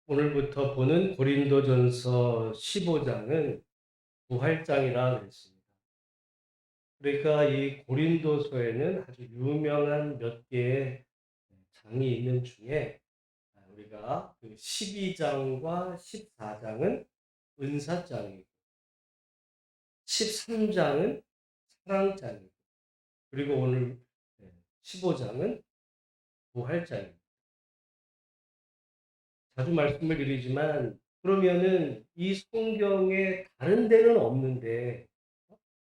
오늘부터 보는 고린도전서 15장은 부활장이라 그랬습니다. 그러니까 이 고린도서에는 아주 유명한 몇 개의 장이 있는 중에 우리가 그 12장과 14장은 은사장이고 13장은 사랑장이고 그리고 오늘 15장은 부활장입니다. 자주 말씀을 드리지만 그러면은 이 성경에 다른 데는 없는데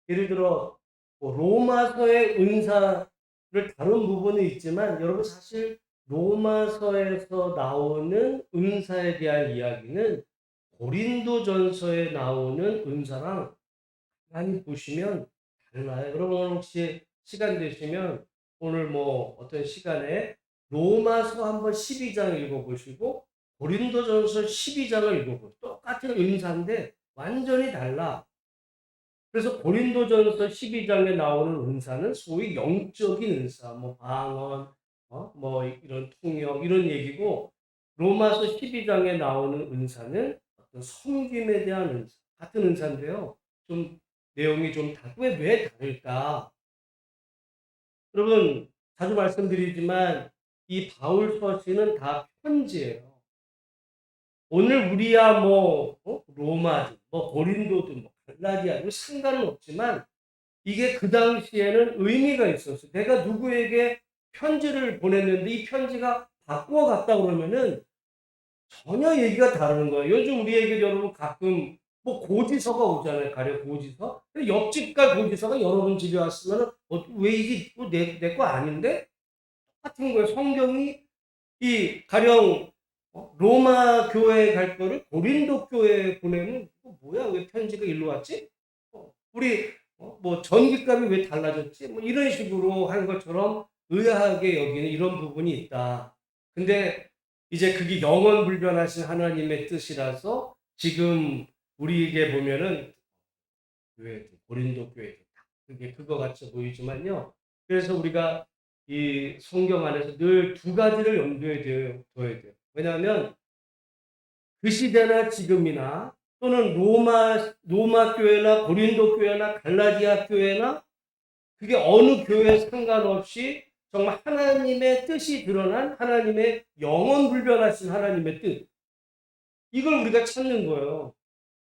예를 들어 로마서의 은사를 다룬 부분이 있지만 여러분 사실 로마서에서 나오는 은사에 대한 이야기는 고린도전서에 나오는 은사랑 많이 보시면 달라요. 여러분 혹시 시간 되시면 오늘 뭐 어떤 시간에 로마서 한번 12장 읽어보시고 고린도전서 12장을 읽어보세요. 똑같은 은사인데 완전히 달라. 그래서 고린도전서 12장에 나오는 은사는 소위 영적인 은사, 뭐 방언, 뭐 이런 통역 이런 얘기고 로마서 12장에 나오는 은사는 어떤 섬김에 대한 은사, 같은 은사인데요. 좀 내용이 좀 다르고 왜 다를까? 여러분 자주 말씀드리지만 이 바울 서신은 다 편지예요. 오늘 우리야 뭐 로마든 뭐 고린도든 뭐 갈라디아 뭐 상관은 없지만 이게 그 당시에는 의미가 있었어요. 내가 누구에게 편지를 보냈는데 이 편지가 바꾸어 갔다 그러면은 전혀 얘기가 다른 거예요. 요즘 우리에게 여러분 가끔 뭐 고지서가 오잖아요. 가령 고지서. 옆집 갈 고지서가 여러분 집에 왔으면 왜 이게 내 거 아닌데? 같은 거예요. 성경이 이 가령 로마 교회에 갈 거를 고린도 교회에 보내면 뭐야? 왜 편지가 일로 왔지? 우리 뭐 전기값이 왜 달라졌지? 뭐 이런 식으로 한 것처럼 의아하게 여기는 이런 부분이 있다. 근데 이제 그게 영원 불변하신 하나님의 뜻이라서 지금 우리에게 보면은 교회, 고린도 교회 그게 그거 같이 보이지만요. 그래서 우리가 이 성경 안에서 늘 두 가지를 염두에 둬야 돼요. 왜냐하면 그 시대나 지금이나 또는 로마 교회나 고린도 교회나 갈라디아 교회나 그게 어느 교회 상관없이 정말 하나님의 뜻이 드러난 하나님의 영원 불변하신 하나님의 뜻 이걸 우리가 찾는 거예요.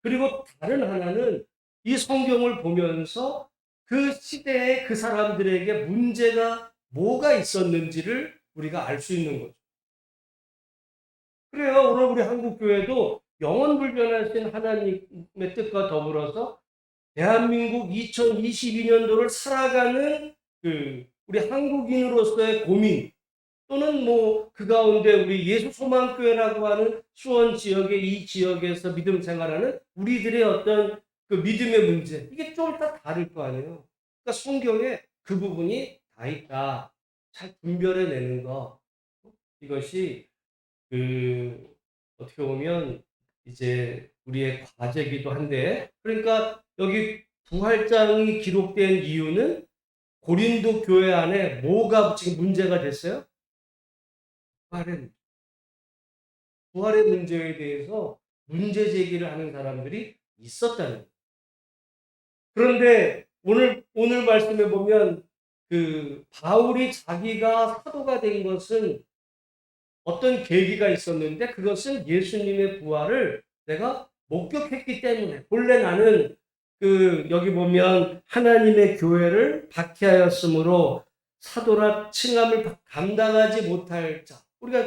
그리고 다른 하나는 이 성경을 보면서 그 시대에 그 사람들에게 문제가 뭐가 있었는지를 우리가 알 수 있는 거죠. 그래요. 오늘 우리 한국 교회도 영원 불변하신 하나님의 뜻과 더불어서 대한민국 2022년도를 살아가는 우리 한국인으로서의 고민 또는 뭐 그 가운데 우리 예수 소망교회라고 하는 수원 지역의 이 지역에서 믿음 생활하는 우리들의 어떤 그 믿음의 문제 이게 좀 다 다를 거 아니에요. 그러니까 성경에 그 부분이 다 있다. 잘 분별해내는 거 이것이 어떻게 보면 이제 우리의 과제이기도 한데 그러니까 여기 부활장이 기록된 이유는 고린도 교회 안에 뭐가 지금 문제가 됐어요? 부활의, 부활의 문제에 대해서 문제 제기를 하는 사람들이 있었다는 거예요. 그런데 오늘 말씀에 보면 바울이 자기가 사도가 된 것은 어떤 계기가 있었는데 그것은 예수님의 부활을 내가 목격했기 때문에 본래 나는 여기 보면 하나님의 교회를 박해하였으므로 사도라 칭함을 감당하지 못할 자 우리가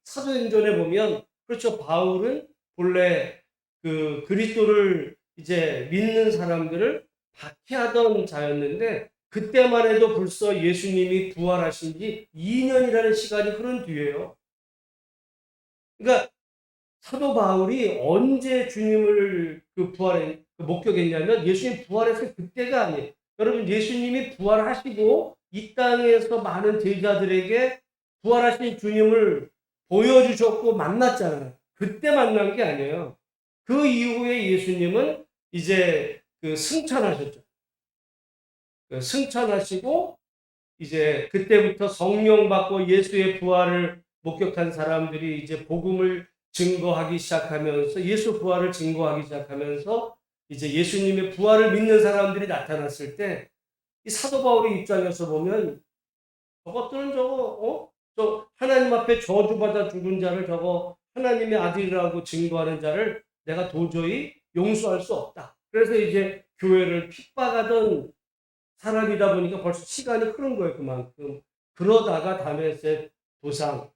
사도행전에 보면 그렇죠. 바울은 본래 그리스도를 이제 믿는 사람들을 박해하던 자였는데 그때만 해도 벌써 예수님이 부활하신 지 2년이라는 시간이 흐른 뒤에요. 그러니까 사도 바울이 언제 주님을 목격했냐면 예수님 부활했을 그때가 아니에요. 여러분 예수님이 부활하시고 이 땅에서 많은 제자들에게 부활하신 주님을 보여주셨고 만났잖아요. 그때 만난 게 아니에요. 그 이후에 예수님은 이제 승천하셨죠. 승천하시고 이제 그때부터 성령 받고 예수의 부활을 목격한 사람들이 이제 복음을 증거하기 시작하면서 예수 부활을 증거하기 시작하면서 이제 예수님의 부활을 믿는 사람들이 나타났을 때 이 사도 바울의 입장에서 보면 저것들은 저 하나님 앞에 저주받아 죽은 자를 저거 하나님의 아들이라고 증거하는 자를 내가 도저히 용서할 수 없다. 그래서 이제 교회를 핍박하던 사람이다 보니까 벌써 시간이 흐른 거예요, 그만큼. 그러다가 다메섹 도상에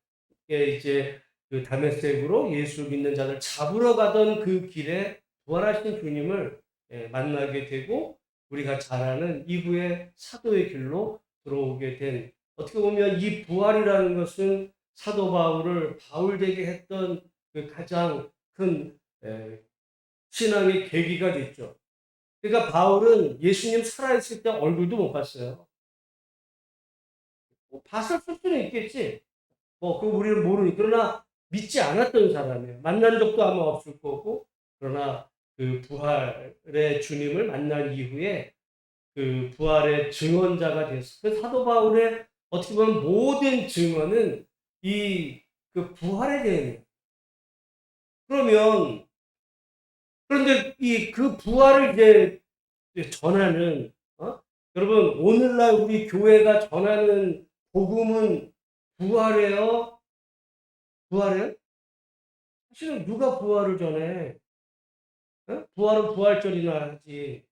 이제 그 다메섹으로 예수 믿는 자들 잡으러 가던 그 길에 부활하신 주님을 만나게 되고 우리가 잘 아는 이후에 사도의 길로 들어오게 된, 어떻게 보면 이 부활이라는 것은 사도 바울을 바울되게 했던 그 가장 큰 신앙의 계기가 됐죠. 그러니까 바울은 예수님 살아있을 때 얼굴도 못 봤어요. 뭐 봤을 수는 있겠지. 뭐, 그 우리는 모르니. 그러나 믿지 않았던 사람이에요. 만난 적도 아마 없을 거고. 그러나 그 부활의 주님을 만난 이후에 그 부활의 증언자가 됐어요. 그 사도 바울의 어떻게 보면 모든 증언은 이 그 부활에 대한. 그러면 그런데 이 그 부활을 이제 전하는 여러분 오늘날 우리 교회가 전하는 복음은 부활이에요? 부활이에요? 사실은 누가 부활을 전해? 부활은 부활절이나 하지.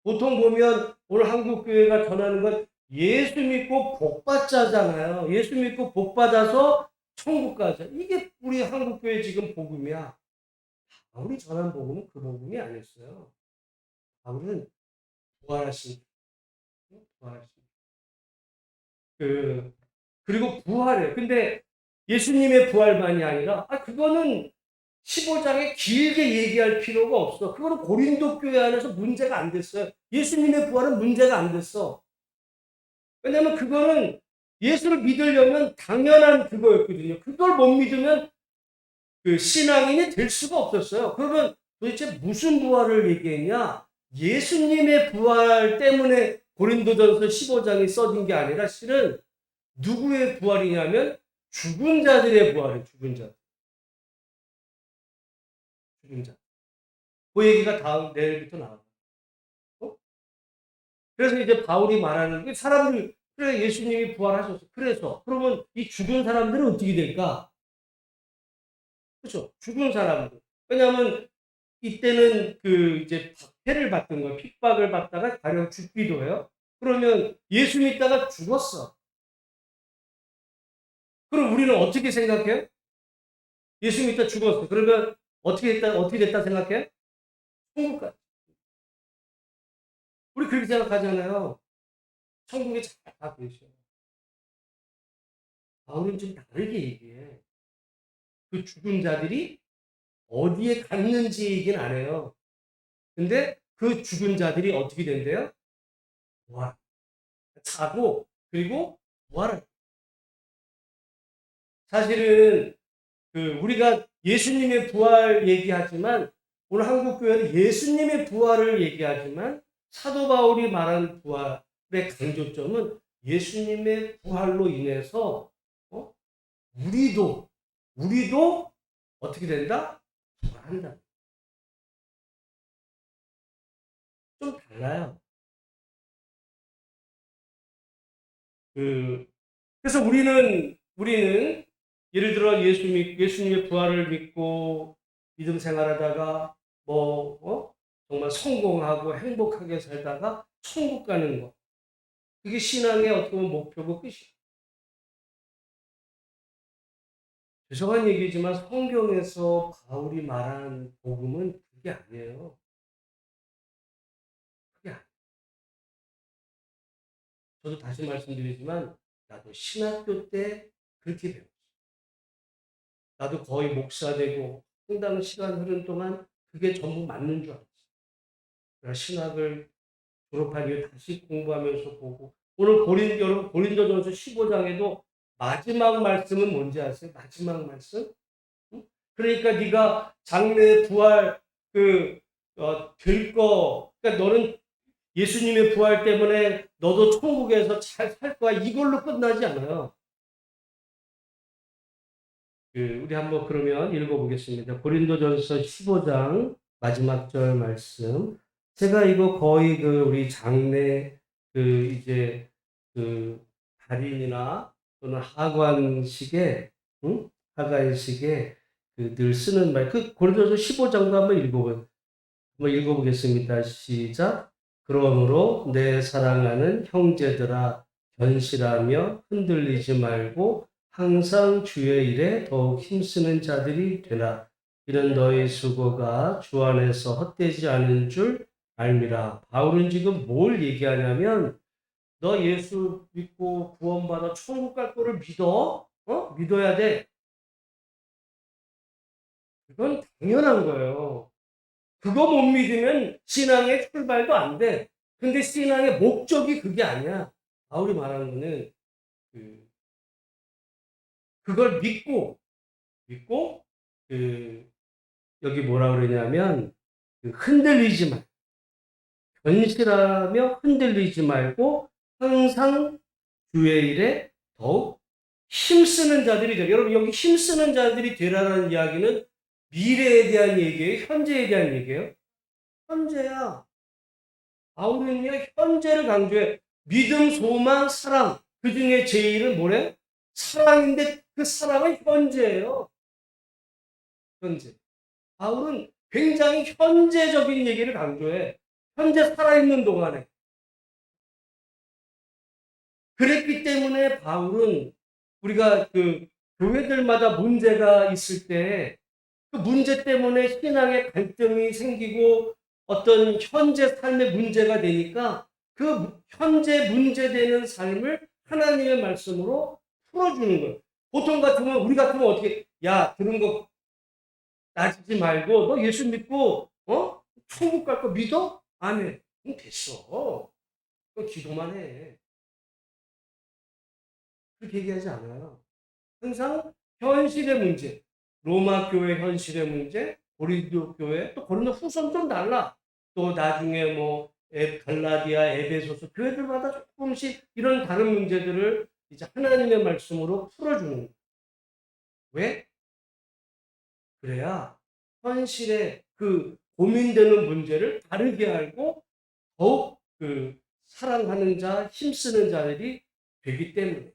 보통 보면 오늘 한국 교회가 전하는 건 예수 믿고 복 받자잖아요. 예수 믿고 복 받아서 천국 가자. 이게 우리 한국 교회 지금 복음이야. 바울이 전한 복음은 그 복음이 아니었어요. 바울은 부활하신, 부활하신. 그리고 부활해. 근데 예수님의 부활만이 아니라, 그거는 15장에 길게 얘기할 필요가 없어. 그거는 고린도 교회 안에서 문제가 안 됐어요. 예수님의 부활은 문제가 안 됐어. 왜냐면 그거는 예수를 믿으려면 당연한 그거였거든요. 그걸 못 믿으면 그 신앙인이 될 수가 없었어요. 그러면 도대체 무슨 부활을 얘기했냐? 예수님의 부활 때문에 고린도전서 15장이 써진 게 아니라 실은 누구의 부활이냐면 죽은 자들의 부활이에요. 죽은 자. 죽은 자. 그 얘기가 다음 내일부터 나와요. 그래서 이제 바울이 말하는 게 사람들, 그래 예수님이 부활하셨어. 그래서 그러면 이 죽은 사람들은 어떻게 될까? 그렇죠. 죽은 사람들. 왜냐하면 이때는 그 이제 박해를 받던 거예요. 핍박을 받다가 가령 죽기도 해요. 그러면 예수 믿다가 죽었어. 그럼 우리는 어떻게 생각해요? 예수 믿다 죽었어. 그러면 어떻게 됐다 생각해? 천국 가. 우리 그렇게 생각하잖아요. 천국에 잘 가고 있어요. 바울은 좀 다르게 얘기해. 그 죽은 자들이 어디에 갔는지 얘기는 안 해요. 근데 그 죽은 자들이 어떻게 된대요? 부활. 자고 그리고 부활을. 사실은 그 우리가 예수님의 부활 얘기하지만 오늘 한국 교회는 예수님의 부활을 얘기하지만 사도 바울이 말한 부활의 강조점은 예수님의 부활로 인해서 우리도 어떻게 된다? 부활한다. 좀 달라요. 그래서 우리는 예를 들어 예수님의 부활을 믿고 믿음 생활하다가 정말 성공하고 행복하게 살다가 천국 가는 거. 그게 신앙의 어떻게 보면 목표고 끝이에요. 죄송한 얘기지만 성경에서 바울이 말한 복음은 그게 아니에요. 그게 아니에요. 저도 다시 말씀드리지만 나도 신학교 때 그렇게 배웠어요. 나도 거의 목사 되고 상당한 시간 흐른 동안 그게 전부 맞는 줄 알았어요. 그러니까 신학을 졸업한 이후에 다시 공부하면서 보고 오늘 여러분 고린도전서 15장에도 마지막 말씀은 뭔지 아세요? 마지막 말씀? 응? 그러니까 네가 장래 부활 그러니까 너는 예수님의 부활 때문에 너도 천국에서 잘 살 거야. 이걸로 끝나지 않아요. 우리 한번 그러면 읽어보겠습니다. 고린도전서 15장 마지막 절 말씀. 제가 이거 거의 우리 장례 이제 달인이나 또는 하관식에 응? 하관식에 늘 쓰는 말. 고린도전서 15장도 한번 읽어보겠습니다. 시작. 그러므로 내 사랑하는 형제들아 견실하며 흔들리지 말고 항상 주의 일에 더욱 힘쓰는 자들이 되라. 이런 너희 수고가 주 안에서 헛되지 않은 줄 알미라. 바울은 지금 뭘 얘기하냐면 너 예수 믿고 구원받아 천국 갈 거를 믿어? 믿어야 돼. 그건 당연한 거예요. 그거 못 믿으면 신앙의 출발도 안 돼. 근데 신앙의 목적이 그게 아니야. 바울이 말하는 거는 그걸 믿고 여기 뭐라 그러냐면 흔들리지 말, 견실하며 흔들리지 말고 항상 주의 일에 더욱 힘쓰는 자들이 되라. 여러분 여기 힘쓰는 자들이 되라는 이야기는 미래에 대한 얘기예요? 현재에 대한 얘기예요? 현재야. 바울은요, 현재를 강조해. 믿음, 소망, 사랑. 그 중에 제일은 뭐래? 사랑인데 그 사랑은 현재예요. 현재. 바울은 굉장히 현재적인 얘기를 강조해. 현재 살아있는 동안에. 그랬기 때문에 바울은 우리가 교회들마다 문제가 있을 때 그 문제 때문에 신앙의 갈등이 생기고 어떤 현재 삶의 문제가 되니까 그 현재 문제되는 삶을 하나님의 말씀으로 풀어주는 거예요. 보통 같으면 우리 같으면 어떻게 들은 거 따지지 말고 너 예수 믿고 천국 갈 거 믿어? 안 해. 그럼 됐어. 너 기도만 해. 그렇게 얘기하지 않아요. 항상 현실의 문제, 로마 교회 현실의 문제, 고린도 교회, 또 고린도 후서는 좀 달라. 또 나중에 갈라디아, 에베소서 교회들마다 조금씩 이런 다른 문제들을 이제 하나님의 말씀으로 풀어주는 거예요. 왜? 그래야 현실의 고민되는 문제를 다르게 알고 더욱 사랑하는 자, 힘쓰는 자들이 되기 때문에.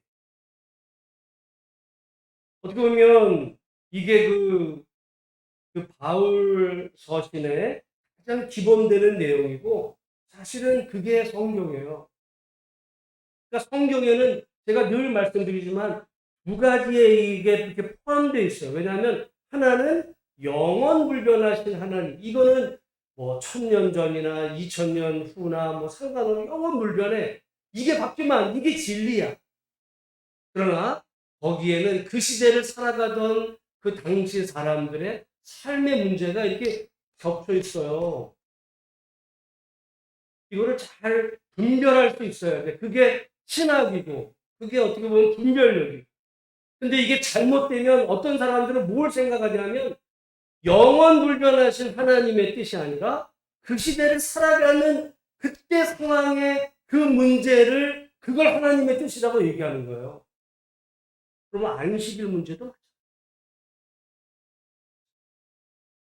어떻게 보면 이게 바울 서신의 가장 기본되는 내용이고 사실은 그게 성경이에요. 그러니까 성경에는 제가 늘 말씀드리지만 두 가지의 이게 이렇게 포함되어 있어요. 왜냐하면 하나는 영원 불변하신 하나님. 이거는 1000년 전이나 2000년 후나 상관없이 영원 불변해. 이게 바뀌면 이게 진리야. 그러나 거기에는 그 시대를 살아가던 그 당시 사람들의 삶의 문제가 이렇게 겹쳐 있어요. 이거를 잘 분별할 수 있어야 돼. 그게 신학이고, 그게 어떻게 보면 분별력이고. 근데 이게 잘못되면 어떤 사람들은 뭘 생각하냐면 영원 불변하신 하나님의 뜻이 아니라 그 시대를 살아가는 그때 상황의 그 문제를 그걸 하나님의 뜻이라고 얘기하는 거예요. 그러면 안식일 문제도 마찬가지예요.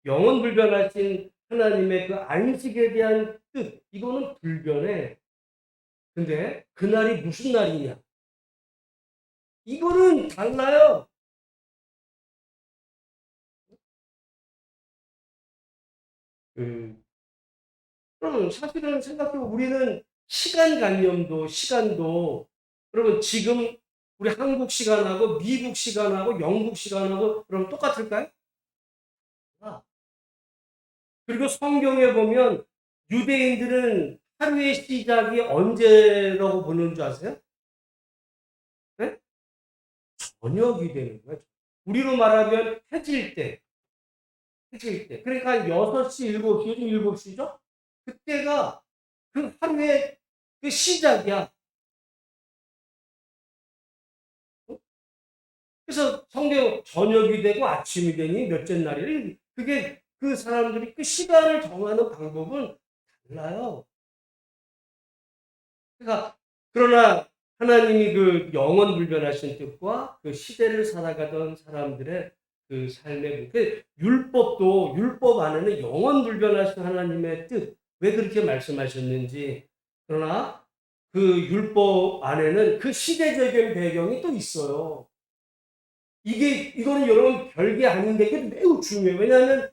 영원 불변하신 하나님의 그 안식에 대한 뜻, 이거는 불변해. 근데 그날이 무슨 날이냐? 이거는 달라요. 그러면 사실은 생각해보면 우리는 시간도, 그러면 지금 우리 한국 시간하고 미국 시간하고 영국 시간하고 그럼 똑같을까요? 그리고 성경에 보면 유대인들은 하루의 시작이 언제라고 보는 줄 아세요? 네? 저녁이 되는 거예요. 우리로 말하면 해질 때. 그러니까 한 6시, 7시, 요즘 7시죠? 그때가 그 하루의 그 시작이야. 그래서 성경 저녁이 되고 아침이 되니 몇째 날이래. 그게 그 사람들이 그 시간을 정하는 방법은 달라요. 그러나 하나님이 그 영원 불변하신 뜻과 그 시대를 살아가던 사람들의 그 삶의 율법도 율법 안에는 영원 불변하신 하나님의 뜻, 왜 그렇게 말씀하셨는지, 그러나 그 율법 안에는 그 시대적인 배경이 또 있어요. 이거는 여러분 별게 아닌데 이게 매우 중요해요. 왜냐하면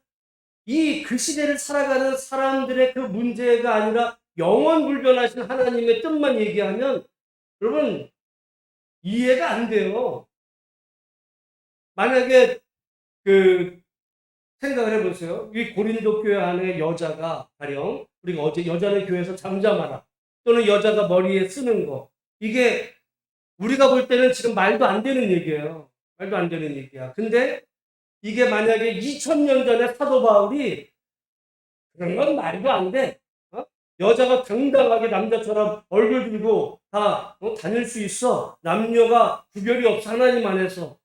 그 시대를 살아가는 사람들의 그 문제가 아니라 영원 불변하신 하나님의 뜻만 얘기하면 여러분 이해가 안 돼요. 만약에 그 생각을 해보세요. 이 고린도 교회 안에 여자가 가령 우리가 어제 여자는 교회에서 잠잠하라 또는 여자가 머리에 쓰는 거, 이게 우리가 볼 때는 지금 말도 안 되는 얘기예요. 말도 안 되는 얘기야. 근데 이게 만약에 2000년 전에 사도 바울이 그런 건 말도 안 돼. 여자가 당당하게 남자처럼 얼굴 들고 다 다닐 수 있어. 남녀가 구별이 없어. 하나님 안에서.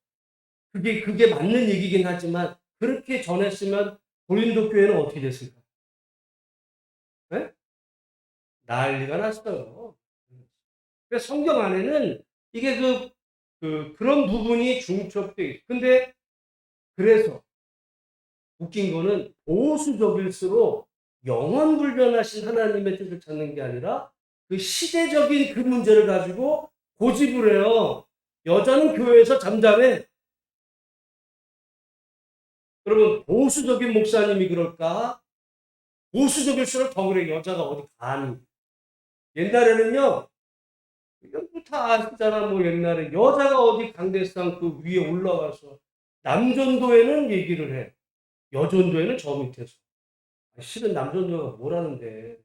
그게 맞는 얘기긴 하지만 그렇게 전했으면 고린도 교회는 어떻게 됐을까? 네? 난리가 났어요. 그래서 성경 안에는 이게 그런 부분이 중첩돼 있어요. 근데 그래서 웃긴 거는 보수적일수록 영원 불변하신 하나님의 뜻을 찾는 게 아니라 그 시대적인 그 문제를 가지고 고집을 해요. 여자는 교회에서 잠잠해. 여러분, 보수적인 목사님이 그럴까? 보수적일수록 더 그래. 여자가 어디 감히. 옛날에는요, 이건 다 아시잖아. 뭐 옛날에 여자가 어디 강대상 그 위에 올라가서 남전도에는 얘기를 해. 여전도에는 저 밑에서. 실은 남전도가 뭐라는데.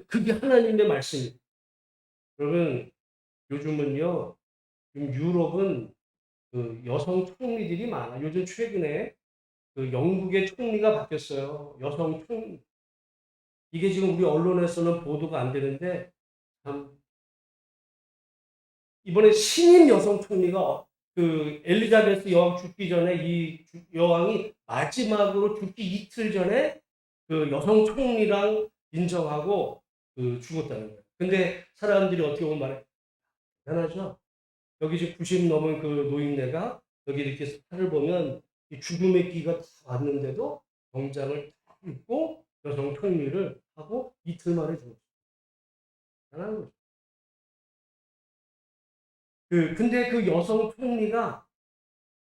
그게 하나님의 말씀이에요. 여러분, 요즘은요, 유럽은 그 여성 총리들이 많아. 요즘 최근에 그 영국의 총리가 바뀌었어요. 여성 총리. 이게 지금 우리 언론에서는 보도가 안 되는데, 참, 이번에 신임 여성 총리가 그 엘리자베스 여왕 죽기 전에 이 여왕이 마지막으로 죽기 이틀 전에 그 여성 총리랑 인정하고 그 죽었다는 거예요. 근데 사람들이 어떻게 보면 말해, 대단하죠? 여기 지금 90 넘은 그 노인네가 여기 이렇게 팔을 보면 이 죽음의 기가 다 왔는데도 병장을 딱 입고 여성 총리를 하고 이틀 만에 죽었어요. 대단한 거죠. 근데 그 여성 총리가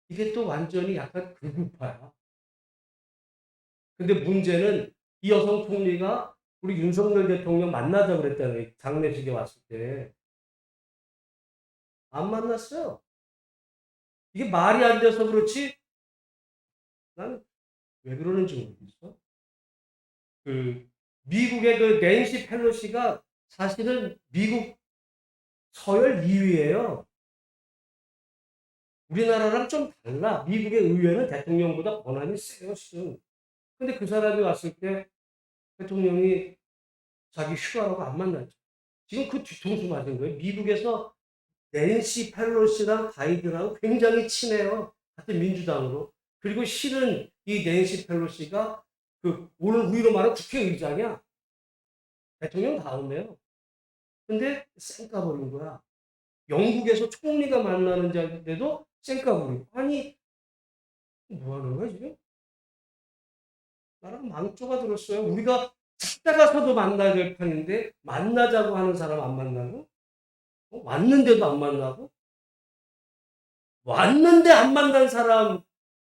이게 또 완전히 약간 극우파야. 근데 문제는 이 여성 총리가 우리 윤석열 대통령 만나자 그랬다는 거예요. 장례식에 왔을 때. 안 만났어요. 이게 말이 안 돼서 그렇지, 난 왜 그러는지 모르겠어. 미국의 그 낸시 펠로시가 사실은 미국 서열 2위예요. 우리나라랑 좀 달라. 미국의 의회는 대통령보다 권한이 세요, 실은. 근데 그 사람이 왔을 때 대통령이 자기 휴가라고 안 만났죠. 지금 그 뒤통수 맞은 거예요. 미국에서 낸시 펠로시랑 바이든하고 굉장히 친해요. 같은 민주당으로. 그리고 실은 이 낸시 펠로시가 오늘 우리로 말하면 국회의장이야. 대통령 다음에요. 근데 쌩까버린 거야. 영국에서 총리가 만나는 자리인데도 쌩까버리고. 아니, 뭐 하는 거야, 지금? 나랑 망조가 들었어요. 우리가 찾다가서도 만나야 될 판인데, 만나자고 하는 사람 안 만나고, 왔는데도 안 만나고, 왔는데 안 만난 사람,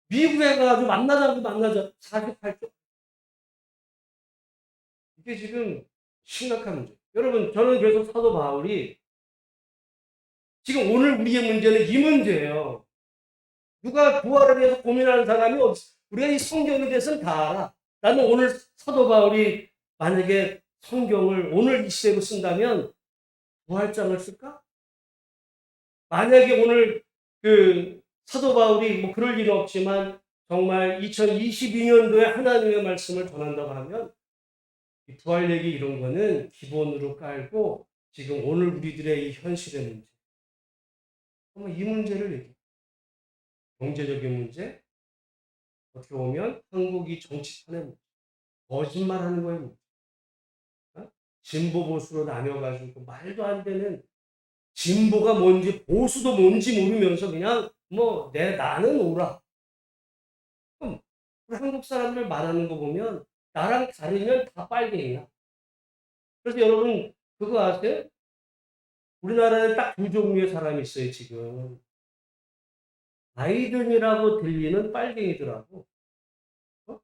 미국에 가가지고 만나자, 48조. 이게 지금 심각한 문제. 여러분, 저는 그래서 사도 바울이 지금 오늘 우리의 문제는 이 문제예요. 누가 부활에 대해서 고민하는 사람이 없어. 우리가 이 성경에 대해서는 다 알아. 나는 오늘 사도 바울이 만약에 성경을 오늘 이 시대로 쓴다면 부활장을 쓸까? 만약에 오늘 사도 바울이 뭐 그럴 일은 없지만 정말 2022년도에 하나님의 말씀을 전한다고 하면 이 부활 얘기 이런 거는 기본으로 깔고 지금 오늘 우리들의 이 현실의 문제. 정말 이 문제를 얘기해. 경제적인 문제, 어떻게 보면 한국이 정치판의 문제, 거짓말하는 거예요. 문제. 진보 보수로 나뉘어가지고 말도 안 되는 진보가 뭔지 보수도 뭔지 모르면서 그냥 나는 오라. 그럼 우리 한국 사람들 말하는 거 보면 나랑 다르면 다 빨갱이야. 그래서 여러분 그거 아세요? 우리나라에 딱 두 종류의 사람이 있어요, 지금. 바이든이라고 들리는 빨갱이들하고, 어?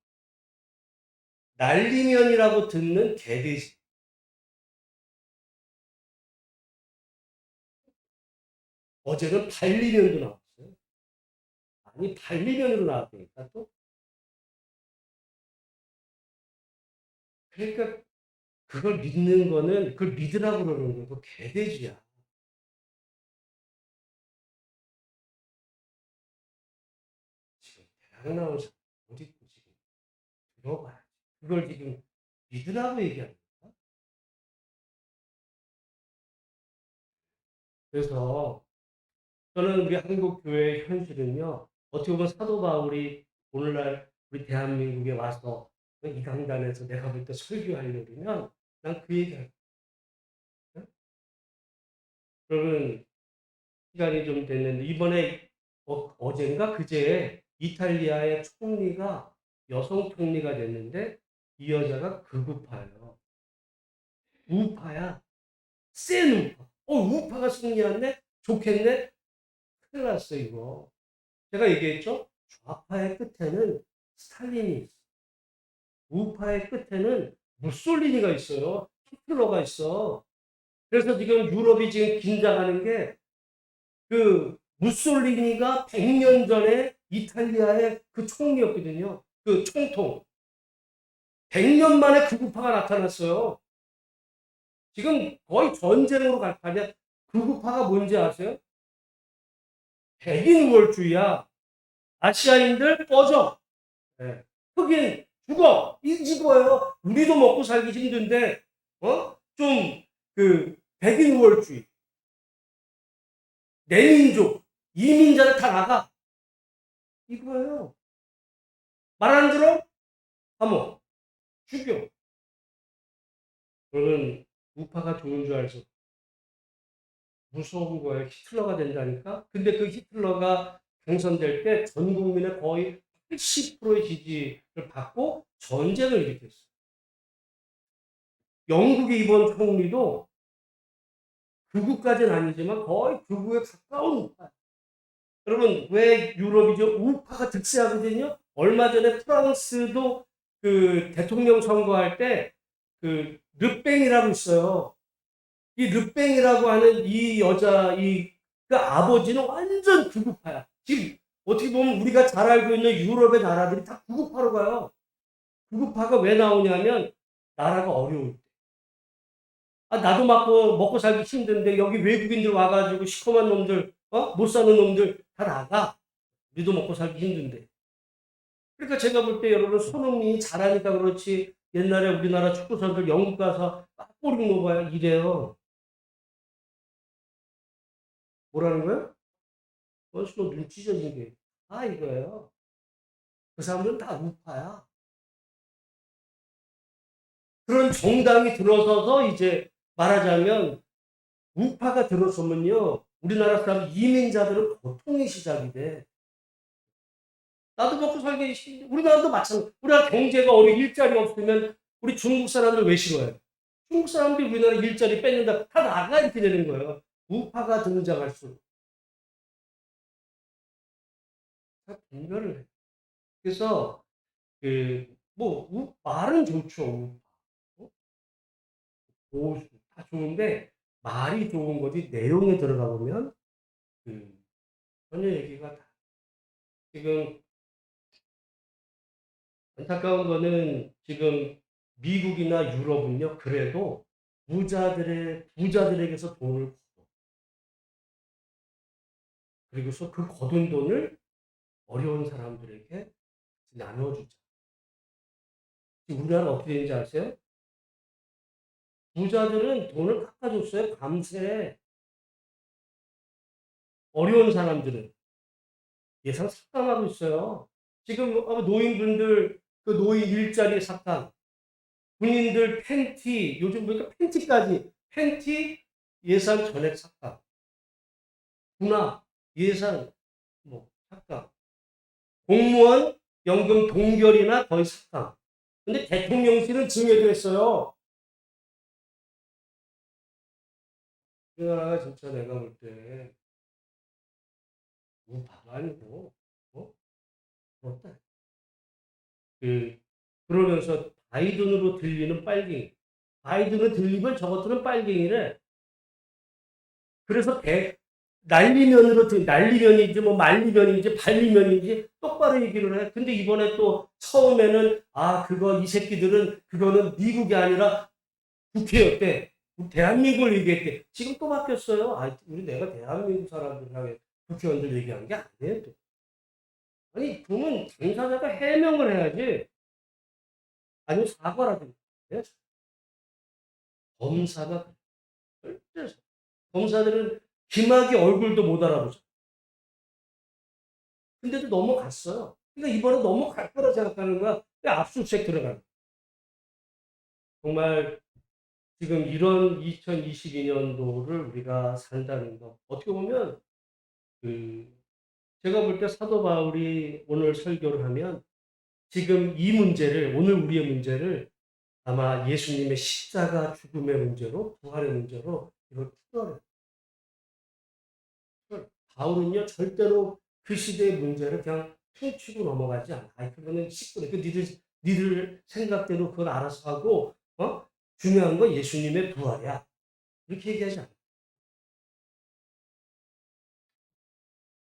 날리면이라고 듣는 개돼지. 어제는 발리면도 나왔어요. 아니, 발리면으로 나왔다니까, 또. 그러니까, 그걸 믿는 거는, 그걸 믿으라고 그러는 거고, 그 개돼지야. 지금 대학 나온 사람, 어디 있고, 지금. 들어봐야지. 그걸 지금 믿으라고 얘기하는 거야. 그래서, 저는 우리 한국 교회의 현실은요, 어떻게 보면 사도 바울이 오늘날 우리 대한민국에 와서 이 강단에서 내가 볼 때 설교하려고 그러면 난 그 얘기 할 거야. 그러면 시간이 좀 됐는데, 이번에 어젠가 그제 이탈리아의 총리가 여성 총리가 됐는데, 이 여자가 극우파예요. 우파야. 센 우파. 우파가 승리했네? 좋겠네? 큰일 났어, 이거. 제가 얘기했죠? 좌파의 끝에는 스탈린이 있어. 우파의 끝에는 무솔리니가 있어요. 히틀러가 있어. 그래서 지금 유럽이 지금 긴장하는 게 그 무솔리니가 100년 전에 이탈리아의 그 총리였거든요. 그 총통. 100년 만에 극우파가 나타났어요. 지금 거의 전쟁으로 갈 판이야. 극우파가 뭔지 아세요? 백인 우월주의야. 아시아인들 꺼져. 네. 흑인 죽어. 이거예요. 우리도 먹고 살기 힘든데 좀 그 백인 우월주의, 내민족, 이민자를 다 나가. 이거예요. 말 안 들어? 감옥, 죽여. 그러면 우파가 좋은 줄 알죠. 무서운 거예요. 히틀러가 된다니까. 근데 그 히틀러가 당선될 때 전 국민의 거의 80%의 지지를 받고 전쟁을 일으켰어요. 영국의 이번 총리도 극우까지는 아니지만 거의 극우에 가까운 우파. 여러분 왜 유럽이죠? 우파가 득세하거든요. 얼마 전에 프랑스도 그 대통령 선거할 때 그 르팽이라고 있어요. 이 르팽이라고 하는 이 여자 그 아버지는 완전 극우파야. 지금 어떻게 보면 우리가 잘 알고 있는 유럽의 나라들이 다 극우파로 가요. 극우파가 왜 나오냐면 나라가 어려울 때. 나도 먹고 살기 힘든데 여기 외국인들 와가지고 시커먼 놈들, 못 사는 놈들 다 나가. 우리도 먹고 살기 힘든데. 그러니까 제가 볼 때 여러분 손흥민이 잘하니까 그렇지 옛날에 우리나라 축구 선수들 영국 가서 빡 뿌리는 거 봐요. 이래요. 뭐라는 거예요? 벌써 눈 찢어진 게. 이거예요. 그 사람들은 다 우파야. 그런 정당이 들어서서 이제 말하자면 우파가 들어서면요. 우리나라 사람 이민자들은 고통의 시작이 돼. 나도 먹고 살기 힘들어. 우리나라도 마찬가지. 우리나라 경제가 일자리 없으면 우리 중국 사람들 왜 싫어해요? 중국 사람들이 우리나라 일자리 뺏는다. 다 나가 이렇게 되는 거예요. 우파가 등장할수록. 다 분별을 해. 그래서 말은 좋죠. 보수 다 좋은데 말이 좋은 거지 내용에 들어가 보면 전혀 얘기가 다. 지금 안타까운 거는 지금 미국이나 유럽은요. 그래도 부자들에게서 돈을 걷어. 그리고서 그 거둔 돈을 어려운 사람들에게 나눠주자. 지금 우리나라 어떻게 되는지 아세요? 부자들은 돈을 깎아줬어요. 밤새. 어려운 사람들은 예상 삭감하고 있어요. 지금 노인분들 그 노인 일자리 삭감, 군인들 팬티 요즘 보니까 팬티 예산 전액 삭감, 군화 예산 뭐 삭감. 공무원 연금 동결이나 거의 삭감. 근데 대통령실은 증여도 했어요. 우리나라가 진짜 내가 볼 때 우파가 아니고 어? 그렇다. 그 그러면서 바이든으로 들리는 빨갱이. 바이든으로 들리면 저것들은 빨갱이래. 그래서 날리면으로 날리면이지 뭐 말리면이지 발리면이지 똑바로 얘기를 해. 근데 이번에 또 처음에는 그거 이 새끼들은 그거는 미국이 아니라 국회였대. 대한민국을 얘기했대. 지금 또 바뀌었어요. 우리 내가 대한민국 사람들하고 국회의원들 얘기한 게 아니에요. 또. 아니 그러면 당사자가 해명을 해야지. 아니면 사과라든지. 검사가 절대 검사들은 김학의 얼굴도 못 알아보죠. 근데도 넘어갔어요. 그러니까 이번에 넘어갈 거라 생각하는 거야. 압수수색 들어가는. 정말 지금 이런 2022년도를 우리가 산다는 거 어떻게 보면 그 제가 볼 때 사도 바울이 오늘 설교를 하면 지금 이 문제를 오늘 우리의 문제를 아마 예수님의 십자가 죽음의 문제로 부활의 문제로 이걸 풀어내. 바울은요 절대로 그 시대의 문제를 그냥 퉁치고 넘어가지 않아. 그거는 식구래. 니들 생각대로 그걸 알아서 하고 중요한 건 예수님의 부활이야. 이렇게 얘기하지 않아.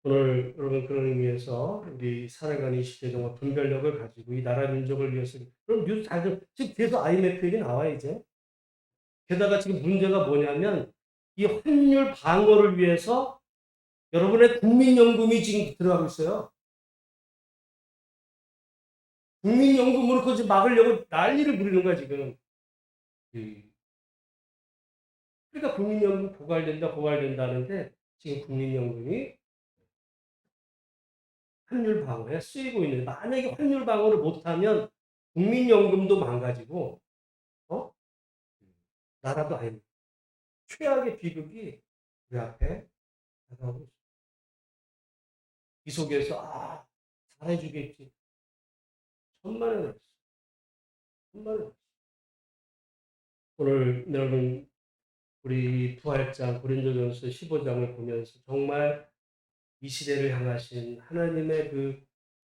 오늘 여러분 그런 의미에서 우리 살아가는 이 시대 정말 분별력을 가지고 이 나라 민족을 위해서 그럼 뉴스 지금 계속 IMF 얘기 나와 이제. 게다가 지금 문제가 뭐냐면 이 환율 방어를 위해서 여러분의 국민연금이 지금 들어가고 있어요. 국민연금으로 그거 지금 막으려고 난리를 부리는 거야 지금. 그러니까 국민연금 고갈된다는데 지금 국민연금이 환율 방어에 쓰이고 있는데 만약에 환율 방어를 못하면 국민연금도 망가지고 어? 나라도 아니 최악의 비극이 우리 앞에 다가오고 있어. 이 속에서 잘해주겠지. 천만에 나 천만에 나 오늘 여러분 우리 부활장 고린도전서 15장을 보면서 정말 이 시대를 향하신 하나님의 그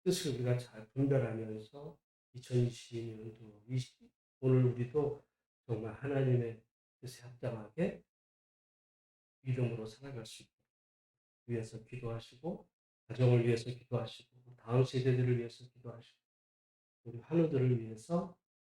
뜻을 우리가 잘 분별하면서 2022년도 오늘 우리도 정말 하나님의 뜻에 합당하게 믿음으로 살아갈 수 있도록 위해서 기도하시고 가정을 위해서 기도하시고 다음 세대들을 위해서 기도하시고 우리 환우들을 위해서